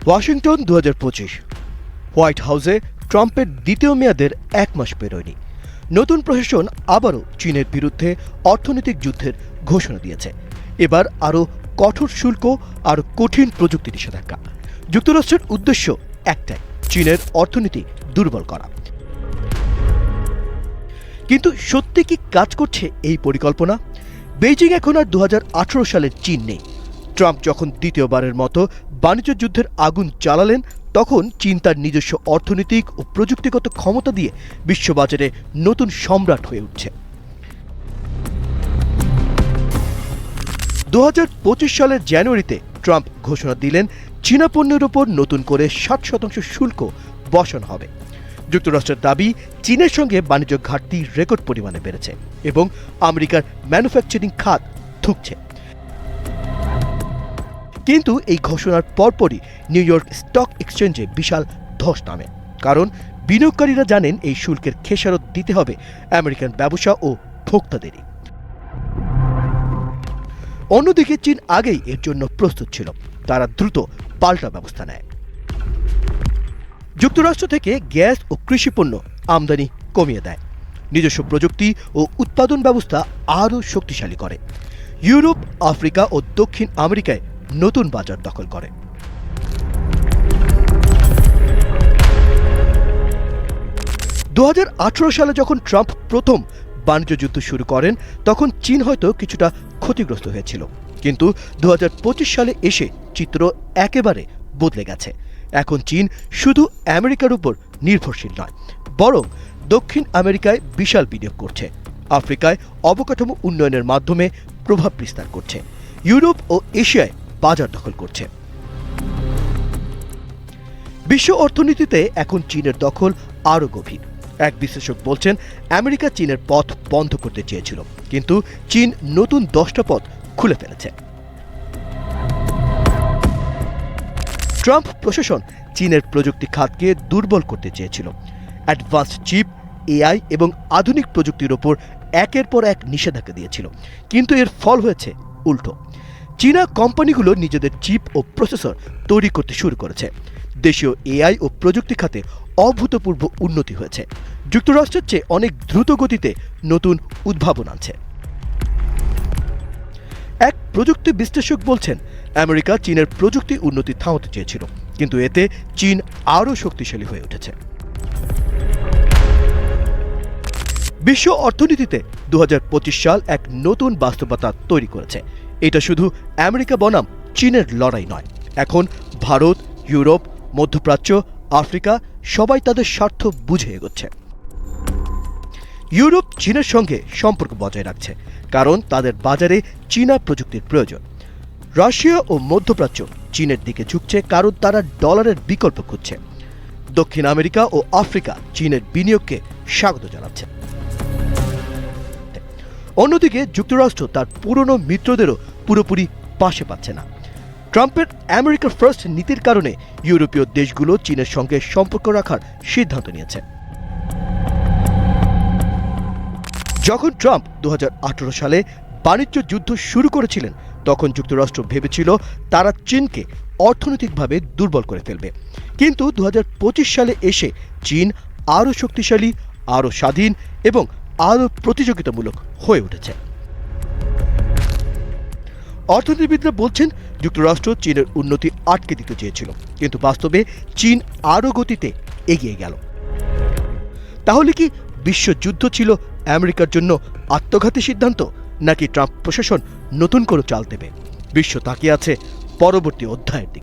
Washington 2025 white হাউসে ট্রাম্পের দ্বিতীয় মেয়াদের 1 মাস পেরোয়নি। নতুন প্রশাসন আবারও চীনের বিরুদ্ধে অর্থনৈতিক যুদ্ধের ঘোষণা দিয়েছে। এবার আরও কঠোর শুল্ক আর কঠিন প্রযুক্তি নিষেধাজ্ঞা। যুক্তরাষ্ট্রের উদ্দেশ্য একটাই, চীনের অর্থনীতি দুর্বল করা। কিন্তু সত্যি কি কাজ করছে এই পরিকল্পনা? বেইজিং এখন আর 2018 সালের চীন নেই। ট্রাম্প যখন দ্বিতীয়বারের মতো বাণিজ্য যুদ্ধের আগুন জ্বালালেন, তখন চীন তার নিজস্ব অর্থনৈতিক ও প্রযুক্তিগত ক্ষমতা দিয়ে বিশ্ববাজারে নতুন সম্রাট হয়ে উঠছে। 2025 সালের জানুয়ারিতে ট্রাম্প ঘোষণা দিলেন চীনা পণ্যের ওপর নতুন করে 60% শুল্ক বসানো হবে। যুক্তরাষ্ট্রের দাবি, চীনের সঙ্গে বাণিজ্য ঘাটতি রেকর্ড পরিমাণে বেড়েছে এবং আমেরিকার ম্যানুফ্যাকচারিং খাত ধুঁকছে। কিন্তু এই ঘোষণার পরপরই নিউ ইয়র্ক স্টক এক্সচেঞ্জে বিশাল ধস নামে, কারণ বিনিয়োগকারীরা জানেন এই শুল্কের খেসারত দিতে হবে আমেরিকান ব্যবসা ও ভোক্তাদেরই। অন্যদিকে চীন আগেই এর জন্য প্রস্তুত ছিল, তারা দ্রুত পাল্টা ব্যবস্থা নেয়। যুক্তরাষ্ট্র থেকে গ্যাস ও কৃষিপণ্য আমদানি কমিয়ে দেয়, নিজস্ব প্রযুক্তি ও উৎপাদন ব্যবস্থা আরও শক্তিশালী করে। ইউরোপ, আফ্রিকা ও দক্ষিণ আমেরিকায় নতুন বাজার দখল করে। দু সালে যখন ট্রাম্প প্রথম বাণিজ্য যুদ্ধ শুরু করেন, তখন চীন হয়তো কিছুটা ক্ষতিগ্রস্ত হয়েছিল। কিন্তু 2025 সালে এসে চিত্র একেবারে বদলে গেছে। এখন চীন শুধু আমেরিকার উপর নির্ভরশীল নয়, বরং দক্ষিণ আমেরিকায় বিশাল বিনিয়োগ করছে, আফ্রিকায় অবকাঠামো উন্নয়নের মাধ্যমে প্রভাব বিস্তার করছে, ইউরোপ ও এশিয়ায় বাজার দখল করছে। বিশ্ব অর্থনীতিতে এখন চীনের দখল আরও গভীর। এক বিশ্লেষক বলছেন, আমেরিকা চীনের পথ বন্ধ করতে চেয়েছিল, কিন্তু চীন নতুন 10টা পথ খুলে ফেলেছে। ট্রাম্প প্রশাসন চীনের প্রযুক্তি খাতকে দুর্বল করতে চেয়েছিল। অ্যাডভান্সড চিপ, এআই এবং আধুনিক প্রযুক্তির ওপর একের পর এক নিষেধাজ্ঞা দিয়েছিল, কিন্তু এর ফল হয়েছে উল্টো। চীনা কোম্পানিগুলো নিজেদের চিপ ও প্রসেসর তৈরি করতে শুরু করেছে। দেশীয় এআই ও প্রযুক্তি খাতে অভূতপূর্ব উন্নতি হয়েছে। যুক্তরাষ্ট্রের চেয়ে অনেক দ্রুত গতিতে নতুন উদ্ভাবন আনছে। এক প্রযুক্তি বিশ্লেষক বলছেন, আমেরিকা চীনের প্রযুক্তি উন্নতি থামাতে চেয়েছিল, কিন্তু এতে চীন আরও শক্তিশালী হয়ে উঠেছে। বিশ্ব অর্থনীতিতে 2025 সাল এক নতুন বাস্তবতা তৈরি করেছে। এটা শুধু আমেরিকা বনাম চীনের লড়াই নয়, এখন ভারত, ইউরোপ, মধ্যপ্রাচ্য, আফ্রিকা সবাই তাদের স্বার্থ বুঝে এগোচ্ছে। ইউরোপ চীনের সঙ্গে সম্পর্ক বজায় রাখছে, কারণ তাদের বাজারে চীনা প্রযুক্তির প্রয়োজন। রাশিয়া ও মধ্যপ্রাচ্য চীনের দিকে ঝুঁকছে, কারণ তারা ডলারের বিকল্প খুঁজছে। দক্ষিণ আমেরিকা ও আফ্রিকা চীনের বিনিয়োগকে স্বাগত জানাচ্ছে। অন্যদিকে যুক্তরাষ্ট্র তার পুরনো মিত্রদেরও পুরোপুরি পাশে পাচ্ছে না। ট্রাম্পের আমেরিকা ফার্স্ট নীতির কারণে ইউরোপীয় দেশগুলো চীনের সঙ্গে সম্পর্ক রাখার সিদ্ধান্ত নিয়েছে। যখন ট্রাম্প 2018 সালে বাণিজ্য যুদ্ধ শুরু করেছিলেন, তখন যুক্তরাষ্ট্র ভেবেছিল তারা চীনকে অর্থনৈতিকভাবে দুর্বল করে ফেলবে। কিন্তু 2025 সালে এসে চীন আরও শক্তিশালী, আরও স্বাধীন এবং আরও প্রতিযোগিতামূলক হয়ে উঠেছে। অর্থনীতিবিদরা বলছেন, যুক্তরাষ্ট্র চীনের উন্নতি আটকে দিতে চেয়েছিল, কিন্তু বাস্তবে চীন আরও গতিতে এগিয়ে গেল। তাহলে কি বিশ্বযুদ্ধ ছিল আমেরিকার জন্য আত্মঘাতী সিদ্ধান্ত, নাকি ট্রাম্প প্রশাসন নতুন করে চাল দেবে? বিশ্ব তাকিয়ে আছে পরবর্তী অধ্যায়ের দিকে।